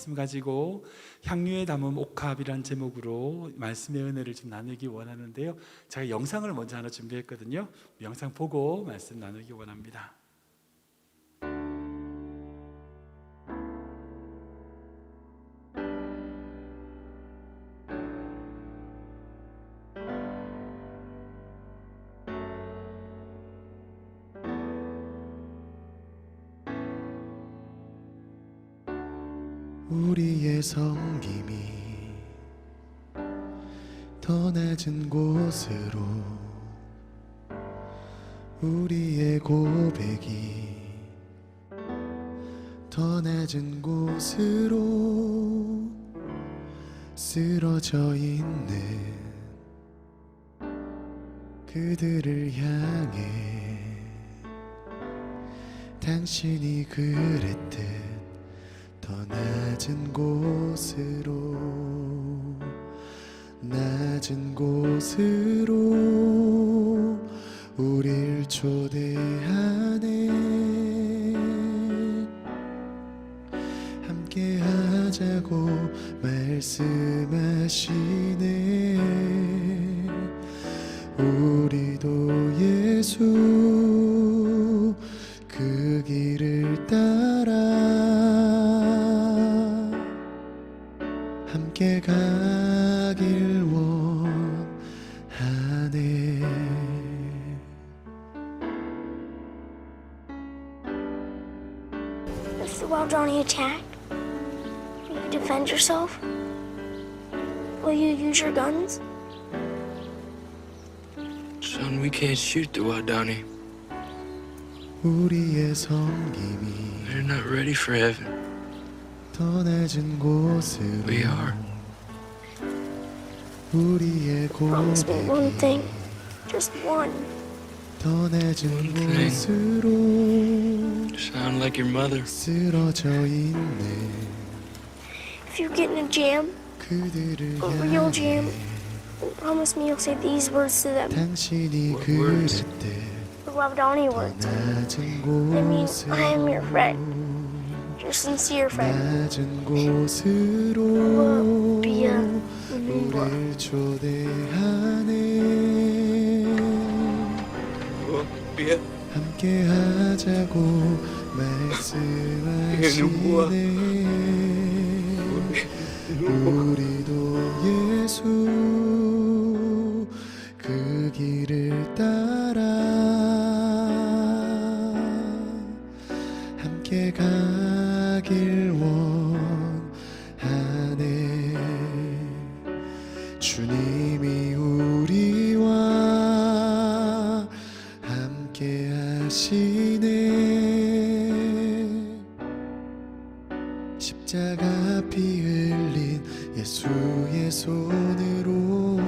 말씀 가지고 향유에 담은 옥합이란 제목으로 말씀의 은혜를 좀 나누기 원하는데요, 제가 영상을 먼저 하나 준비했거든요. 영상 보고 말씀 나누기 원합니다. 우리의 섬김이 더 낮은 곳으로, 우리의 고백이 더 낮은 곳으로 쓰러져 있는 그들을 향해 당신이 그랬듯 더 낮은 곳으로, 낮은 곳으로 우릴 초대하네. 함께 하자고 말씀하시네. 우리도 예수 그 길을 따라 함께 가길 원하네. If the wild Johnny attack, will you defend yourself? Will you use your guns? Son, we can't shoot the wild Donnie. 우리의 섬김이 They're not ready for heaven. 더 낮은 곳으로, We are. 우리의 Promise me one 고백이 thing, just one. 더 낮은 One thing. 곳으로 Sound like your mother. 쓰러져 있는 If you get in a jam, 그들을 a real jam, 향해 promise me you'll say these words to them. 당신이 What words? 그랬듯 The wild Johnny 더 words. 낮은 They mean I am your 곳으로, friend, your sincere friend. 낮은 곳으로 비야, 우릴 초대하네. Yeah. 함께 하자고 말씀하시네. 우리도 예수 그 길을 따라 함께 가길 원하네. 주님이 우리와 함께 하시네. 십자가 피 흘린 예수의 손으로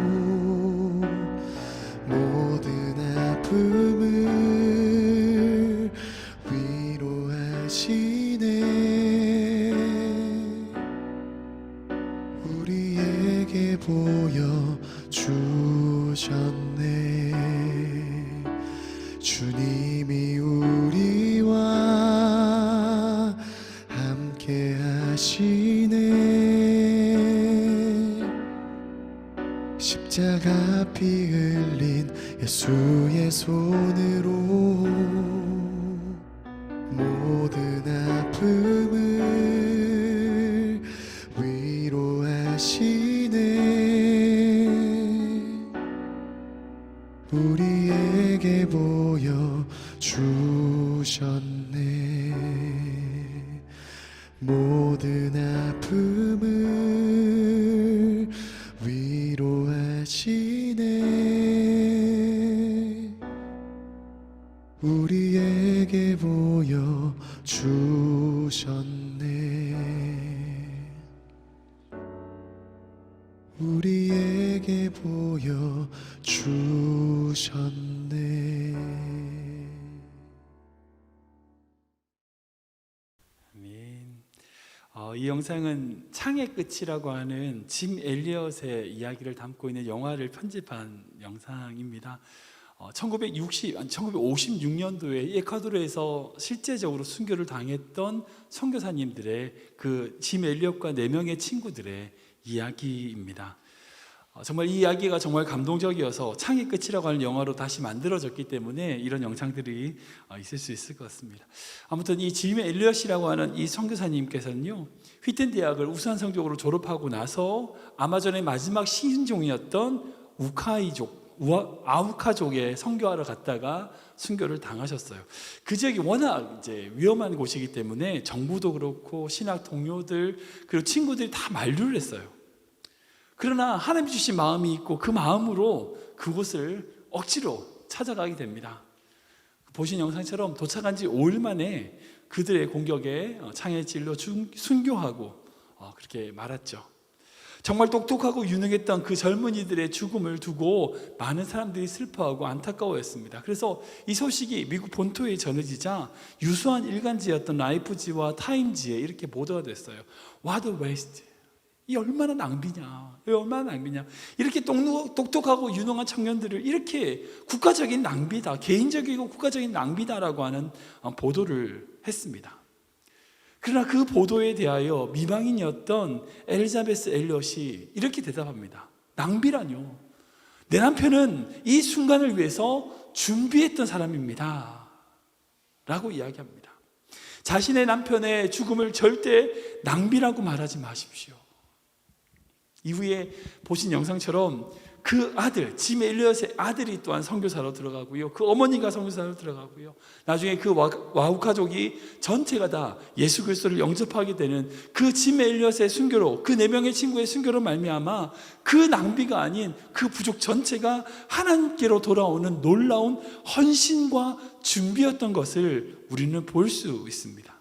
모든 아픔을 위로하시네. 우리에게 보여주셨네. 주님이 우리와 함께 하시네. 십자가 피 흘린 예수의 손으로 모든 아픔을 위로하시네. 우리에게 보여주셨네. 모든 아픔을 위로하시네. 우리에게 보여주셨네. 우리에게 보여주셨네. 아멘. 이 영상은 창의 끝이라고 하는 짐 엘리엇의 이야기를 담고 있는 영화를 편집한 영상입니다. 1956년도에 에콰도르에서 실제적으로 순교를 당했던 선교사님들의 그 짐 엘리엇과 4명의 친구들의 이야기입니다. 정말 이 이야기가 정말 감동적이어서 창의 끝이라고 하는 영화로 다시 만들어졌기 때문에 이런 영상들이 있을 수 있을 것 같습니다. 아무튼 이 짐 엘리엇이라고 하는 이 선교사님께서는요, 휘튼 대학을 우수한 성적으로 졸업하고 나서 아마존의 마지막 신종이었던 아우카족에 선교하러 갔다가 순교를 당하셨어요. 그 지역이 워낙 이제 위험한 곳이기 때문에 정부도 그렇고 신학 동료들 그리고 친구들이 다 만류를 했어요. 그러나 하나님 주신 마음이 있고 그 마음으로 그곳을 억지로 찾아가게 됩니다. 보신 영상처럼 도착한 지 5일 만에 그들의 공격에 창에 찔러 순교하고 그렇게 말았죠. 정말 똑똑하고 유능했던 그 젊은이들의 죽음을 두고 많은 사람들이 슬퍼하고 안타까워했습니다. 그래서 이 소식이 미국 본토에 전해지자 유수한 일간지였던 라이프지와 타임지에 이렇게 보도가 됐어요. What a waste. 이 얼마나 낭비냐, 이렇게 똑똑하고 유능한 청년들을 이렇게 국가적인 낭비다, 개인적이고 국가적인 낭비다라고 하는 보도를 했습니다. 그러나 그 보도에 대하여 미방인이었던 엘리자베스 엘리엇이 이렇게 대답합니다. 낭비라뇨, 내 남편은 이 순간을 위해서 준비했던 사람입니다 라고 이야기합니다. 자신의 남편의 죽음을 절대 낭비라고 말하지 마십시오. 이후에 보신 영상처럼 그 아들, 짐 엘리엇의 아들이 또한 선교사로 들어가고요, 그 어머니가 선교사로 들어가고요, 나중에 그 와우카족이 전체가 다 예수 그리스도를 영접하게 되는 그 짐 엘리엇의 순교로, 그 4명의 친구의 순교로 말미암아 그 낭비가 아닌 그 부족 전체가 하나님께로 돌아오는 놀라운 헌신과 준비였던 것을 우리는 볼 수 있습니다.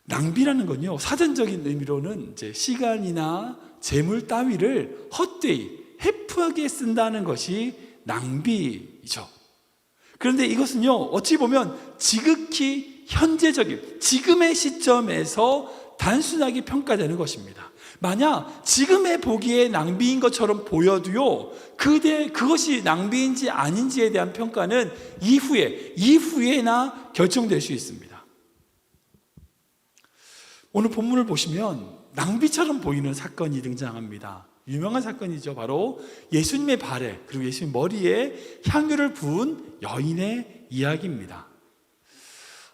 낭비라는 건요, 사전적인 의미로는 이제 시간이나 재물 따위를 헛되이 헤프하게 쓴다는 것이 낭비이죠. 그런데 이것은요, 어찌 보면 지극히 현재적인 지금의 시점에서 단순하게 평가되는 것입니다. 만약 지금의 보기에 낭비인 것처럼 보여도요, 그것이 낭비인지 아닌지에 대한 평가는 이후에나 결정될 수 있습니다. 오늘 본문을 보시면 낭비처럼 보이는 사건이 등장합니다. 유명한 사건이죠. 바로 예수님의 발에 그리고 예수님 머리에 향유를 부은 여인의 이야기입니다.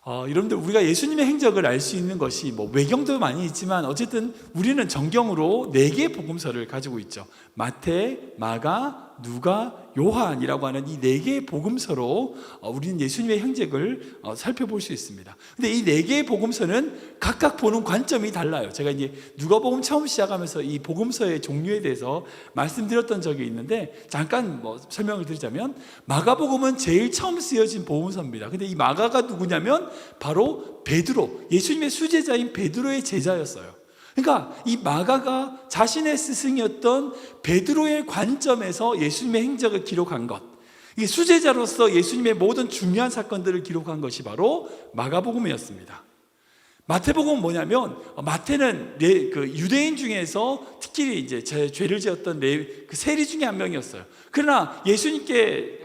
여러분들, 우리가 예수님의 행적을 알 수 있는 것이 외경도 많이 있지만 어쨌든 우리는 정경으로 4개의 복음서를 가지고 있죠. 마태, 마가, 누가, 요한이라고 하는 이 4개의 복음서로 우리는 예수님의 행적을 살펴볼 수 있습니다. 근데 이 4개의 복음서는 각각 보는 관점이 달라요. 제가 이제 누가복음 처음 시작하면서 이 복음서의 종류에 대해서 말씀드렸던 적이 있는데, 잠깐 설명을 드리자면, 마가복음은 제일 처음 쓰여진 복음서입니다. 근데 이 마가가 누구냐면 바로 베드로, 예수님의 수제자인 베드로의 제자였어요. 그러니까 이 마가가 자신의 스승이었던 베드로의 관점에서 예수님의 행적을 기록한 것, 이게 수제자로서 예수님의 모든 중요한 사건들을 기록한 것이 바로 마가복음이었습니다. 마태복음은 뭐냐면, 마태는 그 유대인 중에서 특히 이제 죄를 지었던 그 세리 중에 한 명이었어요. 그러나 예수님께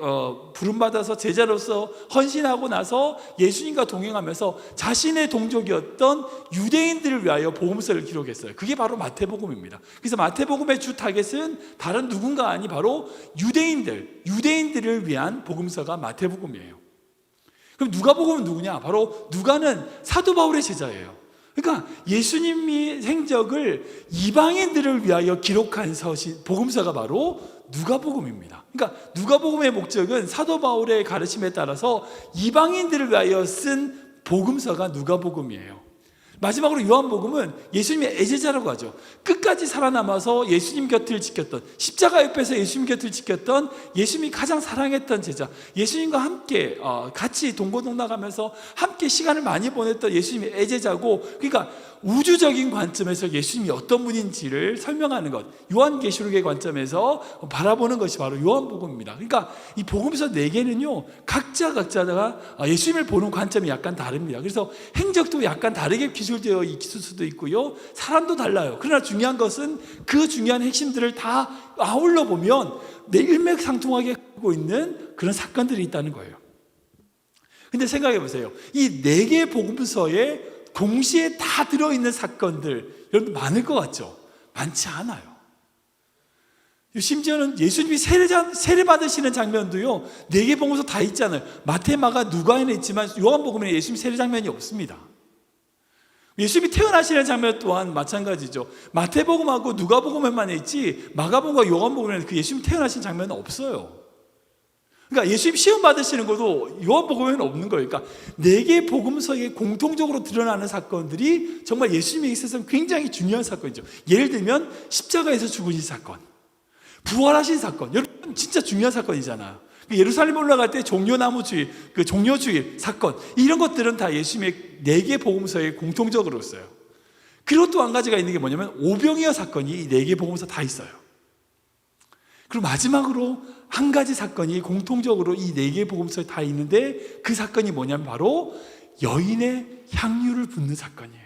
부름받아서 제자로서 헌신하고 나서 예수님과 동행하면서 자신의 동족이었던 유대인들을 위하여 복음서를 기록했어요. 그게 바로 마태복음입니다. 그래서 마태복음의 주 타겟은 다른 누군가 아니 바로 유대인들을 위한 복음서가 마태복음이에요. 그럼 누가복음은 누구냐? 바로 누가는 사도 바울의 제자예요. 그러니까 예수님의 행적을 이방인들을 위하여 기록한 복음서가 바로 누가복음입니다. 그러니까 누가복음의 목적은 사도 바울의 가르침에 따라서 이방인들을 위하여 쓴 복음서가 누가복음이에요. 마지막으로 요한복음은 예수님의 애제자라고 하죠. 끝까지 살아남아서 예수님 곁을 지켰던, 십자가 옆에서 예수님 곁을 지켰던 예수님이 가장 사랑했던 제자, 예수님과 함께 같이 동고동락하면서 함께 시간을 많이 보냈던 예수님의 애제자고, 그러니까 우주적인 관점에서 예수님이 어떤 분인지를 설명하는 것, 요한계시록의 관점에서 바라보는 것이 바로 요한복음입니다. 그러니까 이 복음서 4개는요 각자가 예수님을 보는 관점이 약간 다릅니다. 그래서 행적도 약간 다르게 기술되어 있을 수도 있고요, 사람도 달라요. 그러나 중요한 것은 그 중요한 핵심들을 다 아울러 보면 일맥상통하게 하고 있는 그런 사건들이 있다는 거예요. 근데 생각해 보세요. 이 4개 복음서에 동시에 다 들어있는 사건들, 여러분 많을 것 같죠? 많지 않아요. 심지어는 예수님이 세례 받으시는 장면도요, 4개 복음서 다 있잖아요. 마태, 마가, 누가에는 있지만 요한복음에는 예수님 세례 장면이 없습니다. 예수님이 태어나시는 장면 또한 마찬가지죠. 마태복음하고 누가복음에만 있지 마가복음과 요한복음에는 그 예수님 태어나신 장면은 없어요. 그러니까 예수님 시험 받으시는 것도 요한복음에는 없는 거예요. 그러니까 4개 복음서에 공통적으로 드러나는 사건들이 정말 예수님에 있어서 굉장히 중요한 사건이죠. 예를 들면 십자가에서 죽으신 사건, 부활하신 사건, 여러분 진짜 중요한 사건이잖아요. 예루살렘 올라갈 때 종려나무주의, 그 종려주의 사건, 이런 것들은 다 예수님의 4개 복음서에 공통적으로 있어요. 그리고 또 한 가지가 있는 게 뭐냐면 오병이어 사건이 이 4개 복음서 다 있어요. 그리고 마지막으로 한 가지 사건이 공통적으로 이 4개 복음서에 다 있는데 그 사건이 뭐냐면 바로 여인의 향유를 붓는 사건이에요.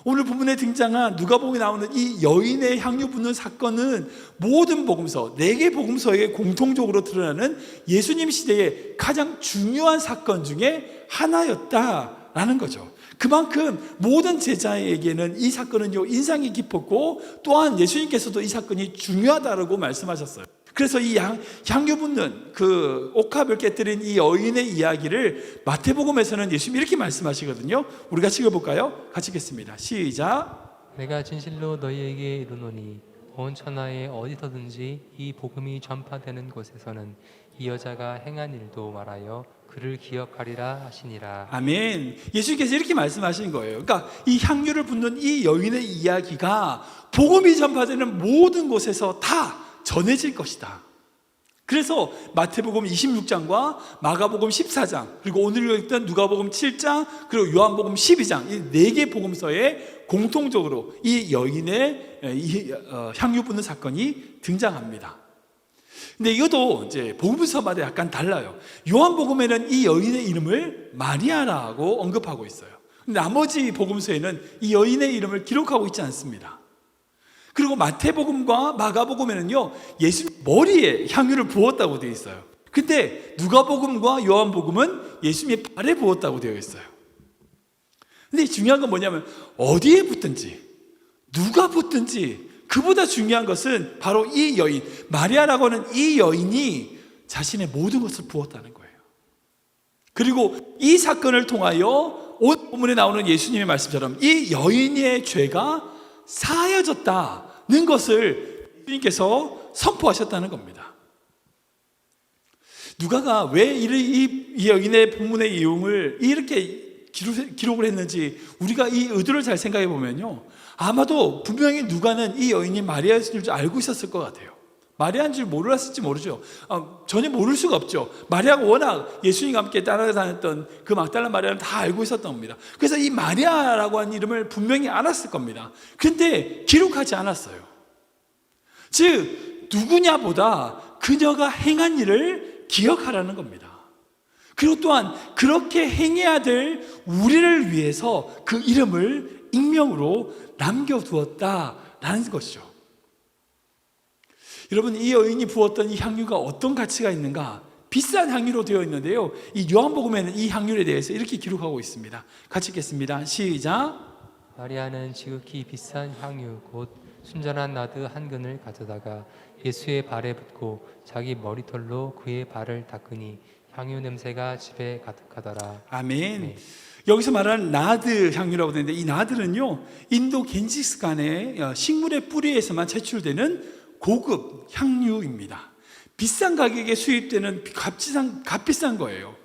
오늘 본문에 등장한 누가복음에 나오는 이 여인의 향유 붓는 사건은 모든 복음서, 4개 복음서에 공통적으로 드러나는 예수님 시대의 가장 중요한 사건 중에 하나였다라는 거죠. 그만큼 모든 제자에게는 이 사건은요, 인상이 깊었고 또한 예수님께서도 이 사건이 중요하다고 말씀하셨어요. 그래서 이 향유 붓는 그 옥합을 깨뜨린 이 여인의 이야기를 마태복음에서는 예수님이 이렇게 말씀하시거든요. 우리 같이 읽어볼까요? 같이 읽겠습니다. 시작. 내가 진실로 너희에게 이르노니 온 천하에 어디서든지 이 복음이 전파되는 곳에서는 이 여자가 행한 일도 말하여 그를 기억하리라 하시니라. 아멘. 예수님께서 이렇게 말씀하신 거예요. 그러니까 이 향유를 붓는 이 여인의 이야기가 복음이 전파되는 모든 곳에서 다 전해질 것이다. 그래서 마태복음 26장과 마가복음 14장, 그리고 오늘 읽던 누가복음 7장, 그리고 요한복음 12장, 이 4개 복음서에 공통적으로 이 여인의 향유 붓는 사건이 등장합니다. 근데 이것도 이제 복음서마다 약간 달라요. 요한복음에는 이 여인의 이름을 마리아라고 언급하고 있어요. 근데 나머지 복음서에는 이 여인의 이름을 기록하고 있지 않습니다. 그리고 마태복음과 마가복음에는요, 예수 머리에 향유를 부었다고 되어 있어요. 근데 누가복음과 요한복음은 예수님의 발에 부었다고 되어 있어요. 근데 중요한 건 뭐냐면 어디에 붓든지 누가 붓든지 그보다 중요한 것은 바로 이 여인, 마리아라고 하는 이 여인이 자신의 모든 것을 부었다는 거예요. 그리고 이 사건을 통하여 오늘 본문에 나오는 예수님의 말씀처럼 이 여인의 죄가 사하여졌다는 것을 예수님께서 선포하셨다는 겁니다. 누가가 왜 이 여인의 본문의 내용을 이렇게 기록을 했는지 우리가 이 의도를 잘 생각해 보면요, 아마도 분명히 누가는 이 여인이 마리아인 줄 알고 있었을 것 같아요. 마리아인 줄 몰랐을지 모르죠. 전혀 모를 수가 없죠. 마리아가 워낙 예수님과 함께 따라다녔던 그 막달라 마리아는 다 알고 있었던 겁니다. 그래서 이 마리아라고 하는 이름을 분명히 알았을 겁니다. 근데 기록하지 않았어요. 즉 누구냐보다 그녀가 행한 일을 기억하라는 겁니다. 그리고 또한 그렇게 행해야 될 우리를 위해서 그 이름을 익명으로 남겨두었다라는 것이죠. 여러분, 이 여인이 부었던 이 향유가 어떤 가치가 있는가? 비싼 향유로 되어 있는데요, 이 요한복음에는 이 향유에 대해서 이렇게 기록하고 있습니다. 같이 읽겠습니다. 시작. 마리아는 지극히 비싼 향유 곧 순전한 나드 한 근을 가져다가 예수의 발에 붓고 자기 머리털로 그의 발을 닦으니 향유 냄새가 집에 가득하더라. 아멘. 네. 여기서 말하는 나드 향유라고 되는데 이 나드는요, 인도 겐지스칸의 식물의 뿌리에서만 채출되는 고급 향유입니다. 비싼 가격에 수입되는 값비싼 거예요.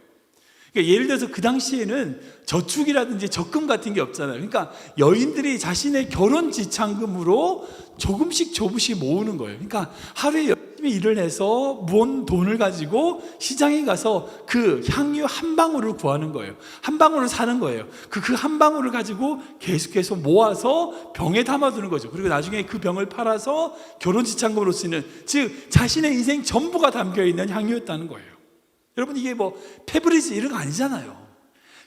그러니까 예를 들어서 그 당시에는 저축이라든지 적금 같은 게 없잖아요. 그러니까 여인들이 자신의 결혼 지참금으로 조금씩 모으는 거예요. 그러니까 하루에 열심히 일을 해서 모은 돈을 가지고 시장에 가서 그 향유 한 방울을 구하는 거예요. 한 방울을 사는 거예요. 그 한 방울을 가지고 계속해서 모아서 병에 담아두는 거죠. 그리고 나중에 그 병을 팔아서 결혼 지참금으로 쓰는, 즉 자신의 인생 전부가 담겨있는 향유였다는 거예요. 여러분, 이게 뭐 페브리즈 이런 거 아니잖아요.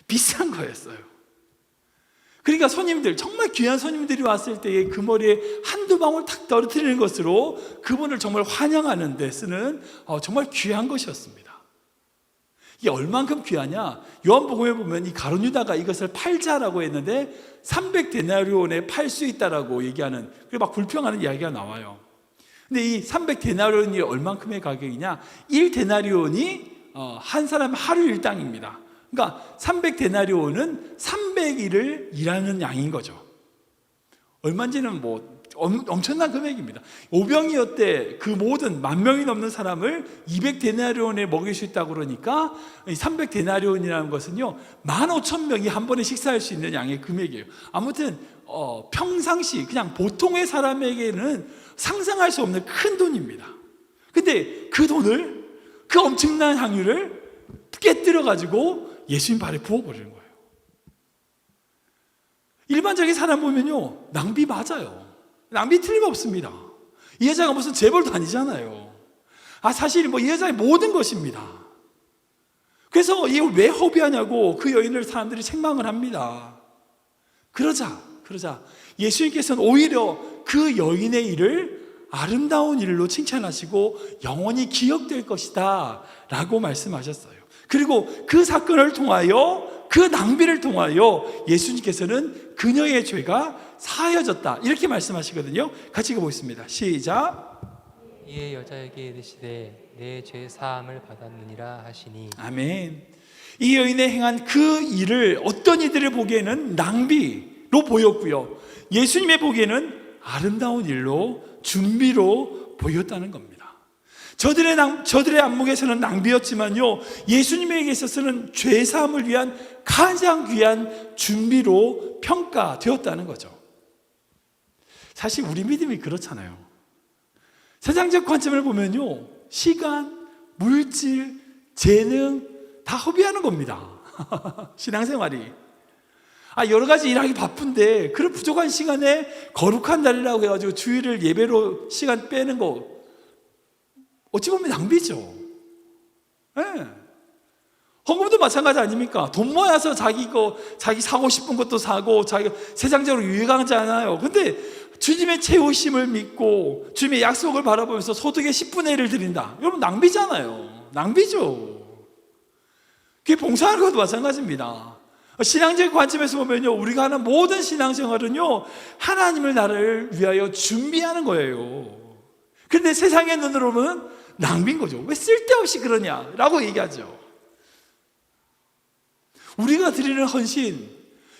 비싼 거였어요. 그러니까 손님들, 정말 귀한 손님들이 왔을 때에 그 머리에 한두 방울 탁 떨어뜨리는 것으로 그분을 정말 환영하는 데 쓰는 정말 귀한 것이었습니다. 이게 얼만큼 귀하냐? 요한복음에 보면 이 가룟 유다가 이것을 팔자라고 했는데 300데나리온에 팔 수 있다라고 얘기하는, 그리고 막 불평하는 이야기가 나와요. 근데 이 300데나리온이 얼만큼의 가격이냐? 1데나리온이 한 사람 하루 일당입니다. 그러니까 300데나리온은 300일을 일하는 양인 거죠. 얼마인지는 엄청난 금액입니다. 오병이어 그 모든 10,000명이 넘는 사람을 200데나리온에 먹일 수 있다고 그러니까 300데나리온이라는 것은요 15,000명이 한 번에 식사할 수 있는 양의 금액이에요. 아무튼 평상시 그냥 보통의 사람에게는 상상할 수 없는 큰 돈입니다. 근데 그 돈을, 그 엄청난 향유를 깨뜨려 가지고 예수님 발에 부어버리는 거예요. 일반적인 사람 보면요 낭비 맞아요. 낭비 틀림없습니다. 이 여자가 무슨 재벌도 아니잖아요. 사실 이 여자의 모든 것입니다. 그래서 이걸 왜 허비하냐고 그 여인을 사람들이 책망을 합니다. 그러자 예수님께서는 오히려 그 여인의 일을 아름다운 일로 칭찬하시고 영원히 기억될 것이다 라고 말씀하셨어요. 그리고 그 사건을 통하여, 그 낭비를 통하여 예수님께서는 그녀의 죄가 사하여졌다 이렇게 말씀하시거든요. 같이 읽어보겠습니다. 시작. 이에 여자에게 이르시되 내 죄 사함을 받았느니라 하시니. 아멘. 이 여인의 행한 그 일을 어떤 이들을 보기에는 낭비로 보였고요, 예수님의 보기에는 아름다운 일로, 준비로 보였다는 겁니다. 저들의 안목에서는 낭비였지만요 예수님에게 있어서는 죄사함을 위한 가장 귀한 준비로 평가되었다는 거죠. 사실 우리 믿음이 그렇잖아요. 세상적 관점을 보면요 시간, 물질, 재능 다 허비하는 겁니다. 신앙생활이 여러 가지 일하기 바쁜데 그런 부족한 시간에 거룩한 날이라고 해가지고 주일을 예배로 시간 빼는 거 어찌 보면 낭비죠. 네. 헌금도 마찬가지 아닙니까? 돈 모아서 자기 사고 싶은 것도 사고, 자기가 세상적으로 유익하잖아요. 근데 주님의 채우심을 믿고 주님의 약속을 바라보면서 소득의 10분의 1을 드린다. 여러분 낭비잖아요. 낭비죠. 그게 봉사하는 것도 마찬가지입니다. 신앙적 관점에서 보면요 우리가 하는 모든 신앙생활은요 하나님의 나라를 위하여 준비하는 거예요. 그런데 세상의 눈으로 보면 낭비인 거죠. 왜 쓸데없이 그러냐라고 얘기하죠. 우리가 드리는 헌신,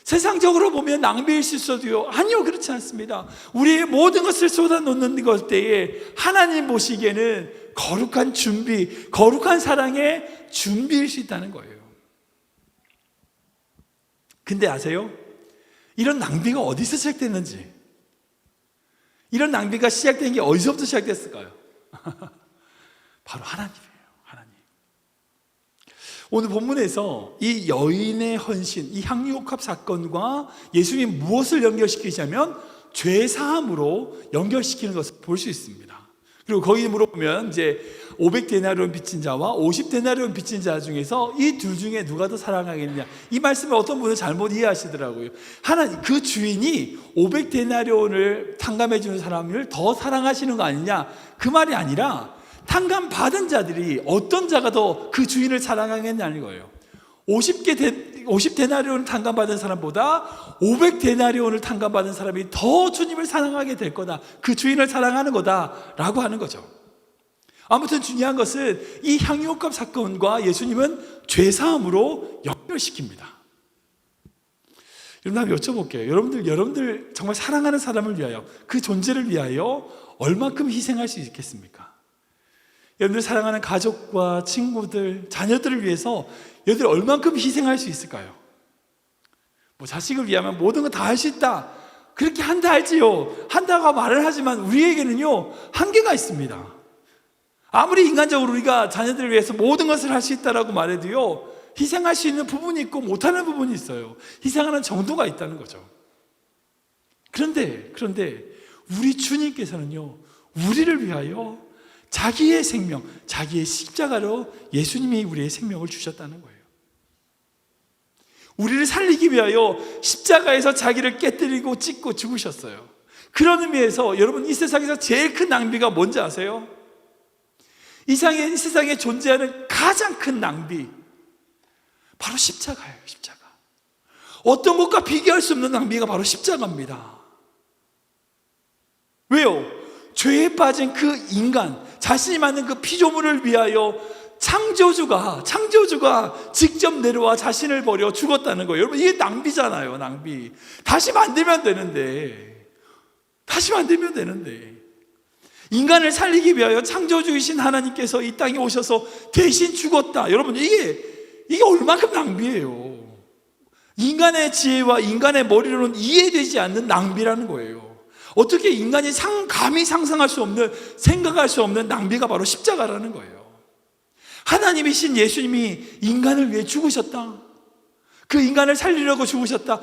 세상적으로 보면 낭비일 수 있어도요 아니요, 그렇지 않습니다. 우리의 모든 것을 쏟아놓는 것 때에 하나님 보시기에는 거룩한 준비, 거룩한 사랑의 준비일 수 있다는 거예요. 근데 아세요? 이런 낭비가 어디서 시작됐는지, 이런 낭비가 시작된 게 어디서부터 시작됐을까요? 바로 하나님이에요. 하나님. 오늘 본문에서 이 여인의 헌신, 이 향유옥합 사건과 예수님이 무엇을 연결시키자면 죄사함으로 연결시키는 것을 볼 수 있습니다. 그리고 거기 물어보면 이제 500데나리온 빚진 자와 50데나리온 빚진 자 중에서 이 둘 중에 누가 더 사랑하겠느냐, 이 말씀을 어떤 분은 잘못 이해하시더라고요. 하나님, 그 주인이 500데나리온을 탕감해 주는 사람을 더 사랑하시는 거 아니냐, 그 말이 아니라 탕감 받은 자들이 어떤 자가 더 그 주인을 사랑하겠냐는 거예요. 50데나리온을 탕감받은 사람보다 500데나리온을 탕감받은 사람이 더 주님을 사랑하게 될 거다, 그 주인을 사랑하는 거다라고 하는 거죠. 아무튼 중요한 것은 이 향유옥합 사건과 예수님은 죄사함으로 연결시킵니다. 여러분, 한번 여쭤볼게요. 여러분들 정말 사랑하는 사람을 위하여, 그 존재를 위하여 얼마큼 희생할 수 있겠습니까? 여러분들 사랑하는 가족과 친구들, 자녀들을 위해서 여러분들 얼만큼 희생할 수 있을까요? 자식을 위하면 모든 거 다 할 수 있다, 그렇게 한다 할지요, 한다고 말을 하지만 우리에게는요 한계가 있습니다. 아무리 인간적으로 우리가 자녀들을 위해서 모든 것을 할 수 있다라고 말해도요 희생할 수 있는 부분이 있고 못하는 부분이 있어요. 희생하는 정도가 있다는 거죠. 그런데 우리 주님께서는요 우리를 위하여 자기의 생명, 자기의 십자가로 예수님이 우리의 생명을 주셨다는 거예요. 우리를 살리기 위하여 십자가에서 자기를 깨뜨리고 찢고 죽으셨어요. 그런 의미에서 여러분, 이 세상에서 제일 큰 낭비가 뭔지 아세요? 이 세상에 존재하는 가장 큰 낭비, 바로 십자가예요. 십자가. 어떤 것과 비교할 수 없는 낭비가 바로 십자가입니다. 왜요? 죄에 빠진 그 인간, 자신이 만든 그 피조물을 위하여 창조주가 직접 내려와 자신을 버려 죽었다는 거예요. 여러분, 이게 낭비잖아요. 낭비. 다시 만들면 되는데 인간을 살리기 위하여 창조주이신 하나님께서 이 땅에 오셔서 대신 죽었다. 여러분, 이게 얼마큼 낭비예요. 인간의 지혜와 인간의 머리로는 이해되지 않는 낭비라는 거예요. 어떻게 인간이 감히 상상할 수 없는, 생각할 수 없는 낭비가 바로 십자가라는 거예요. 하나님이신 예수님이 인간을 위해 죽으셨다. 그 인간을 살리려고 죽으셨다.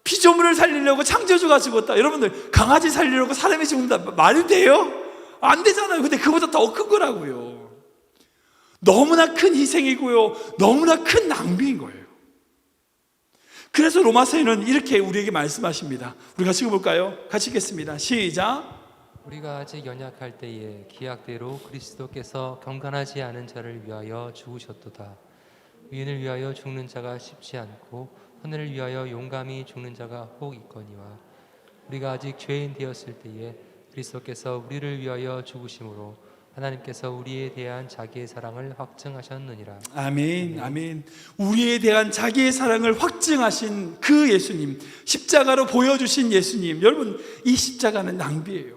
피조물을 살리려고 창조주가 죽었다. 여러분들, 강아지 살리려고 사람이 죽는다, 말이 돼요? 안 되잖아요. 근데 그보다 더 큰 거라고요. 너무나 큰 희생이고요, 너무나 큰 낭비인 거예요. 그래서 로마서에는 이렇게 우리에게 말씀하십니다. 우리 같이 읽어볼까요? 같이 읽겠습니다. 시작. 우리가 아직 연약할 때에 기약대로 그리스도께서 경건하지 않은 자를 위하여 죽으셨도다. 의인을 위하여 죽는 자가 쉽지 않고 선을 위하여 용감히 죽는 자가 혹 있거니와 우리가 아직 죄인 되었을 때에 그리스도께서 우리를 위하여 죽으심으로 하나님께서 우리에 대한 자기의 사랑을 확증하셨느니라. 아멘, 아멘. 우리에 대한 자기의 사랑을 확증하신 그 예수님, 십자가로 보여주신 예수님. 여러분, 이 십자가는 낭비예요.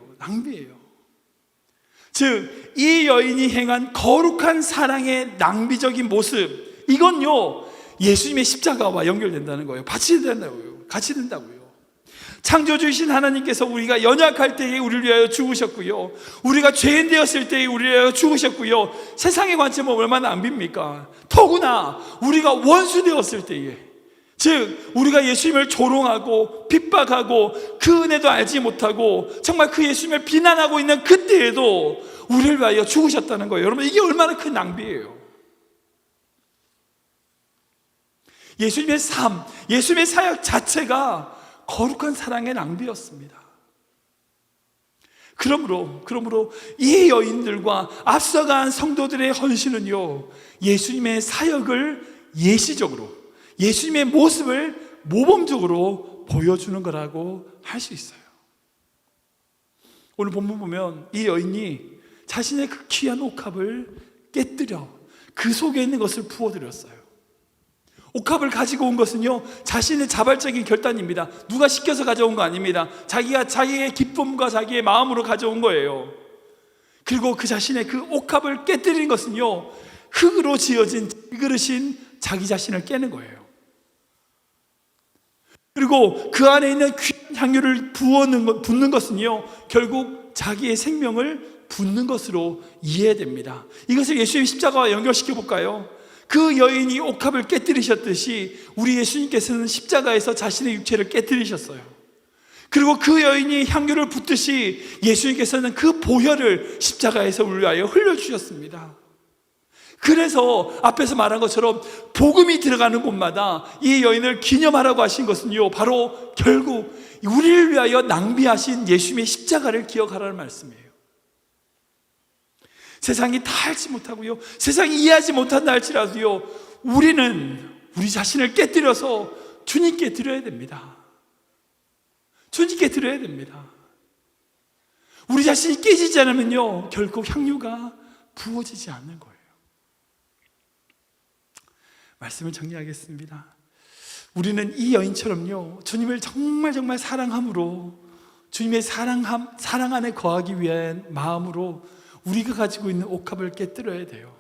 즉, 이 여인이 행한 거룩한 사랑의 낭비적인 모습, 이건요, 예수님의 십자가와 연결된다는 거예요. 같이 된다고요. 창조주이신 하나님께서 우리가 연약할 때에 우리를 위하여 죽으셨고요, 우리가 죄인 되었을 때에 우리를 위하여 죽으셨고요. 세상의 관점은 얼마나 낭비입니까? 더구나 우리가 원수 되었을 때에, 즉 우리가 예수님을 조롱하고 핍박하고 그 은혜도 알지 못하고 정말 그 예수님을 비난하고 있는 그때에도 우리를 위하여 죽으셨다는 거예요. 여러분, 이게 얼마나 큰 낭비예요. 예수님의 삶, 예수님의 사역 자체가 거룩한 사랑의 낭비였습니다. 그러므로 이 여인들과 앞서간 성도들의 헌신은요, 예수님의 사역을 예시적으로, 예수님의 모습을 모범적으로 보여주는 거라고 할 수 있어요. 오늘 본문 보면 이 여인이 자신의 그 귀한 옥합을 깨뜨려 그 속에 있는 것을 부어드렸어요. 옥합을 가지고 온 것은요, 자신의 자발적인 결단입니다. 누가 시켜서 가져온 거 아닙니다. 자기가 자기의 기쁨과 자기의 마음으로 가져온 거예요. 그리고 그 자신의 그 옥합을 깨뜨린 것은요, 흙으로 지어진 그릇인 자기 자신을 깨는 거예요. 그리고 그 안에 있는 귀한 향유를 붓는 것은요, 결국 자기의 생명을 붓는 것으로 이해됩니다. 이것을 예수님의 십자가와 연결시켜 볼까요? 그 여인이 옥합을 깨뜨리셨듯이 우리 예수님께서는 십자가에서 자신의 육체를 깨뜨리셨어요. 그리고 그 여인이 향유를 붓듯이 예수님께서는 그 보혈을 십자가에서 우리 위하여 흘려주셨습니다. 그래서 앞에서 말한 것처럼 복음이 들어가는 곳마다 이 여인을 기념하라고 하신 것은요, 바로 결국 우리를 위하여 낭비하신 예수님의 십자가를 기억하라는 말씀이에요. 세상이 다 알지 못하고요, 세상이 이해하지 못한다 할지라도요, 우리는 우리 자신을 깨뜨려서 주님께 드려야 됩니다. 주님께 드려야 됩니다. 우리 자신이 깨지지 않으면요, 결국 향유가 부어지지 않는 거예요. 말씀을 정리하겠습니다. 우리는 이 여인처럼요, 주님을 정말 사랑함으로, 주님의 사랑 안에 거하기 위한 마음으로 우리가 가지고 있는 옥합을 깨뜨려야 돼요.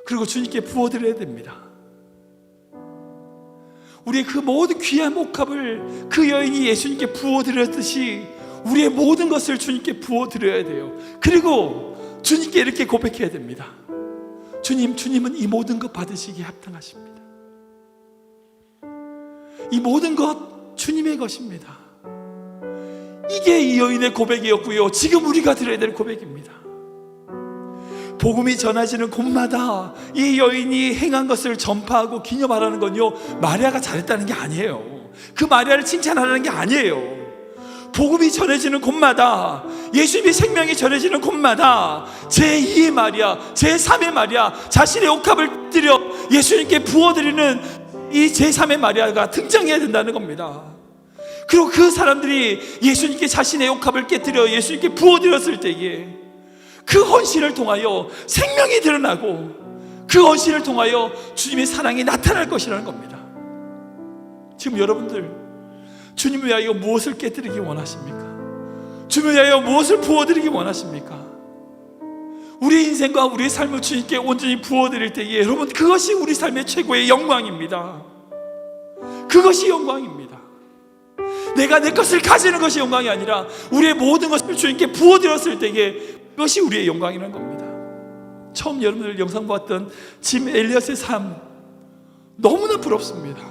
그리고 주님께 부어드려야 됩니다. 우리의 그 모든 귀한 옥합을 그 여인이 예수님께 부어드렸듯이 우리의 모든 것을 주님께 부어드려야 돼요. 그리고 주님께 이렇게 고백해야 됩니다. 주님은 이 모든 것 받으시기에 합당하십니다. 이 모든 것 주님의 것입니다. 이게 이 여인의 고백이었고요, 지금 우리가 드려야 될 고백입니다. 복음이 전해지는 곳마다 이 여인이 행한 것을 전파하고 기념하라는 건요, 마리아가 잘했다는 게 아니에요. 그 마리아를 칭찬하라는 게 아니에요. 복음이 전해지는 곳마다, 예수님의 생명이 전해지는 곳마다 제2의 마리아, 제3의 마리아, 자신의 옥합을 드려 예수님께 부어드리는 이 제3의 마리아가 등장해야 된다는 겁니다. 그리고 그 사람들이 예수님께 자신의 옥합을 깨뜨려 예수님께 부어드렸을 때에 그 헌신을 통하여 생명이 드러나고 그 헌신을 통하여 주님의 사랑이 나타날 것이라는 겁니다. 지금 여러분들 주님을 위하여 무엇을 깨뜨리기 원하십니까? 주님을 위하여 무엇을 부어드리기 원하십니까? 우리 인생과 우리의 삶을 주님께 온전히 부어드릴 때에 여러분, 그것이 우리 삶의 최고의 영광입니다. 그것이 영광입니다. 내가 내 것을 가지는 것이 영광이 아니라 우리의 모든 것을 주님께 부어드렸을 때에 그것이 우리의 영광이라는 겁니다. 처음 여러분들 영상 보았던 짐 엘리엇의 삶 너무나 부럽습니다.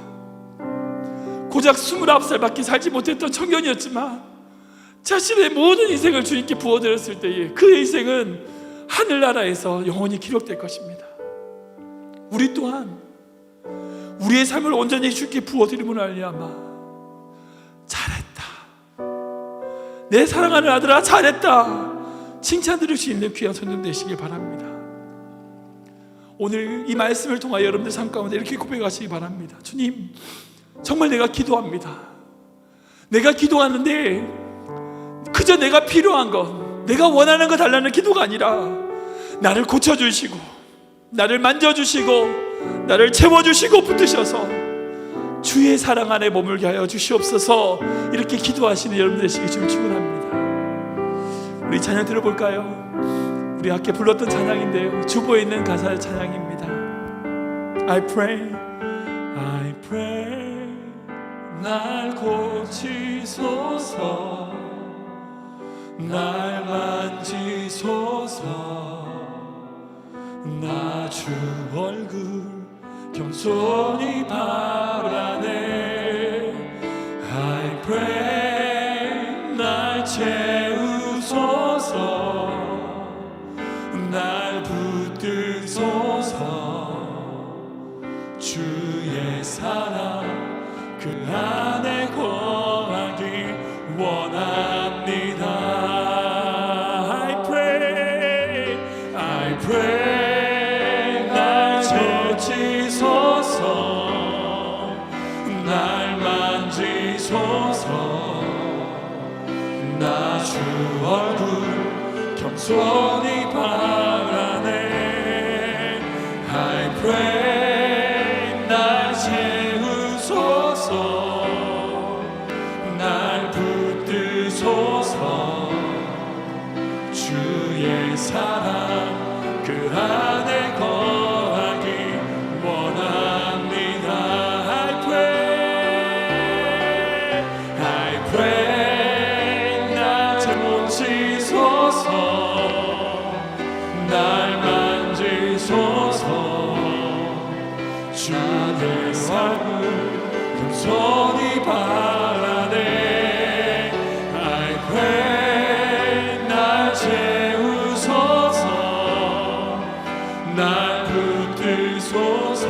고작 29살밖에 살지 못했던 청년이었지만 자신의 모든 인생을 주님께 부어드렸을 때에 그의 인생은 하늘나라에서 영원히 기록될 것입니다. 우리 또한 우리의 삶을 온전히 주님께 부어드림으로 말미암아 잘했다, 내 사랑하는 아들아 잘했다 칭찬 드릴 수 있는 귀한 손님 되시길 바랍니다. 오늘 이 말씀을 통하여 여러분들 삶 가운데 이렇게 고백하시기 바랍니다. 주님, 정말 내가 기도합니다. 내가 기도하는데 그저 내가 필요한 것, 내가 원하는 것 달라는 기도가 아니라 나를 고쳐주시고 나를 만져주시고 나를 채워주시고 붙드셔서 주의 사랑 안에 머물게 하여 주시옵소서. 이렇게 기도하시는 여러분 되시기 주를 축원합니다. 우리 찬양 들어볼까요? 우리 아까 불렀던 찬양인데요, 주보에 있는 가사의 찬양입니다. I pray, I pray 날 고치소서, 날 만지소서, 나 주 얼굴 겸손히 바라네. I pray 날 채우소서, 날 붙들소서, 주의 사랑 그 안에 거하기 원합니다. I pray, I pray 날 고치소서, 날 만지소서, 나 주 얼굴 겸손히 바라네. I pray 날 채우소서, 날 붙드소서, 주의 사랑 그 안에 거하기 원합니다. I pray, I pray 날 채우소서, 날 만지소서, 주의 삶을 겸손히 바라네. I pray 날 채우소서, 날 붙들소서,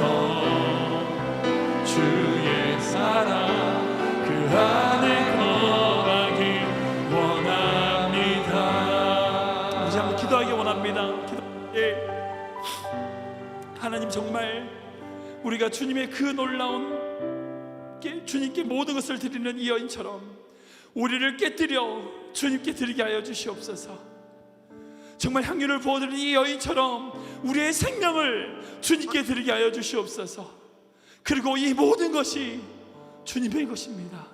주의 사랑 그 안에 거하기 원합니다. 이제 한번 기도하기 원합니다. 하나님, 정말 우리가 주님의 그 놀라운 주님께 모든 것을 드리는 이 여인처럼 우리를 깨뜨려 주님께 드리게 하여 주시옵소서. 정말 향유를 부어드리는 이 여인처럼 우리의 생명을 주님께 드리게 하여 주시옵소서. 그리고 이 모든 것이 주님의 것입니다.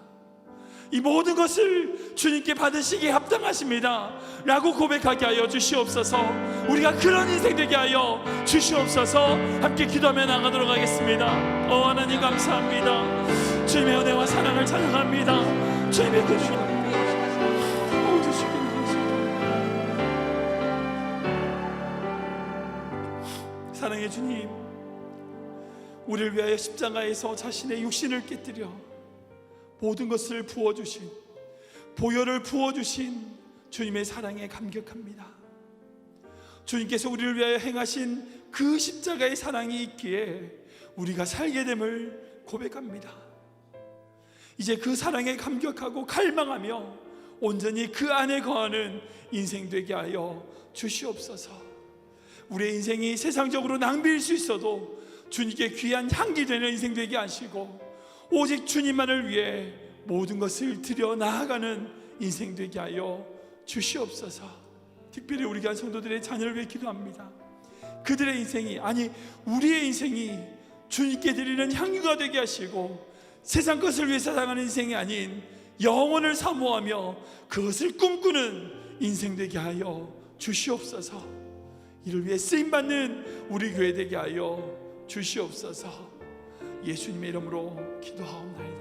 이 모든 것을 주님께 받으시기에 합당하십니다 라고 고백하게 하여 주시옵소서. 우리가 그런 인생 되게 하여 주시옵소서. 함께 기도하며 나가도록 하겠습니다. 하나님 감사합니다. 주님의 은혜와 사랑을 찬양합니다. 주님의 그 사랑의 주님, 우리를 위하여 십자가에서 자신의 육신을 깨뜨려 모든 것을 부어주신, 보혈을 부어주신 주님의 사랑에 감격합니다. 주님께서 우리를 위하여 행하신 그 십자가의 사랑이 있기에 우리가 살게 됨을 고백합니다. 이제 그 사랑에 감격하고 갈망하며 온전히 그 안에 거하는 인생 되게 하여 주시옵소서. 우리의 인생이 세상적으로 낭비일 수 있어도 주님께 귀한 향기 되는 인생 되게 하시고 오직 주님만을 위해 모든 것을 드려 나아가는 인생 되게 하여 주시옵소서. 특별히 우리 교회 성도들의 자녀를 위해 기도합니다. 그들의 인생이, 아니 우리의 인생이 주님께 드리는 향유가 되게 하시고 세상 것을 위해 살아가는 인생이 아닌 영혼을 사모하며 그것을 꿈꾸는 인생 되게 하여 주시옵소서. 이를 위해 쓰임받는 우리 교회 되게 하여 주시옵소서. 예수님의 이름으로 기도하옵나이다.